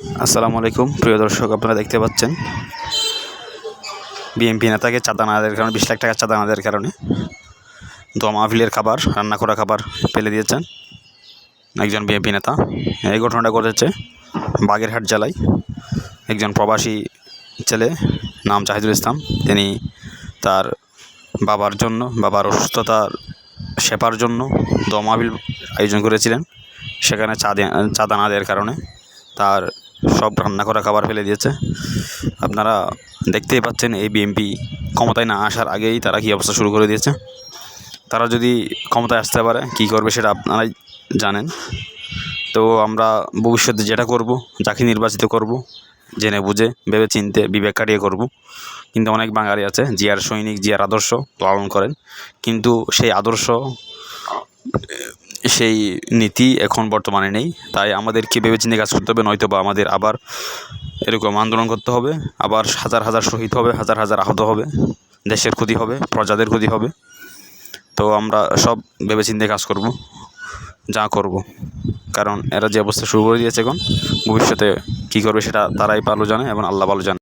আসসালামু আলাইকুম প্রিয় দর্শক, আপনারা দেখতে পাচ্ছেন বিএনপি নেতাকে চাঁদা না দেওয়ার কারণে 20 লাখ টাকা চাঁদা না দেওয়ার কারণে দোয়া মাহফিলের খাবার, রান্না করা খাবার ফেলে দিয়েছেন একজন বিএনপি নেতা। এই ঘটনাটা ঘটেছে বাগেরহাট জেলায়। একজন প্রবাসী ছেলে, নাম জাহিদুল ইসলাম, তিনি তার বাবার অসুস্থতার সেবার জন্য দোয়া মাহফিল আয়োজন করেছিলেন। সেখানে চাঁদা না দেওয়ার কারণে তার সব রান্না করা খাবার ফেলে দিয়েছে। আপনারা দেখতেই পাচ্ছেন এই বিএনপি ক্ষমতায় না আসার আগেই তারা কী অবস্থা শুরু করে দিয়েছে। তারা যদি ক্ষমতায় আসতে পারে কী করবে সেটা আপনারাই জানেন। তো আমরা ভবিষ্যতে যেটা করব, যাকে নির্বাচিত করব, জেনে বুঝে ভেবে চিনতে বিবেক কাটিয়ে করব। কিন্তু অনেক বাঙালি আছে জিয়ার সৈনিক, জিয়ার আদর্শ পালন করেন, কিন্তু সেই আদর্শ, সেই নীতি এখন বর্তমানে নেই। তাই আমাদেরকে ভেবেচিন্তে কাজ করতে হবে, নয়তো বা আমাদের আবার এরকম আন্দোলন করতে হবে, আবার হাজার হাজার শহীদ হবে, হাজার হাজার আহত হবে, দেশের ক্ষতি হবে, প্রজাদের ক্ষতি হবে। তো আমরা সব ভেবেচিন্তে কাজ করব, যা করব, কারণ এরা যে অবস্থা শুরু করে দিয়েছে, এখন ভবিষ্যতে কী করবে সেটা তারাই ভালো জানে এবং আল্লাহ ভালো জানে।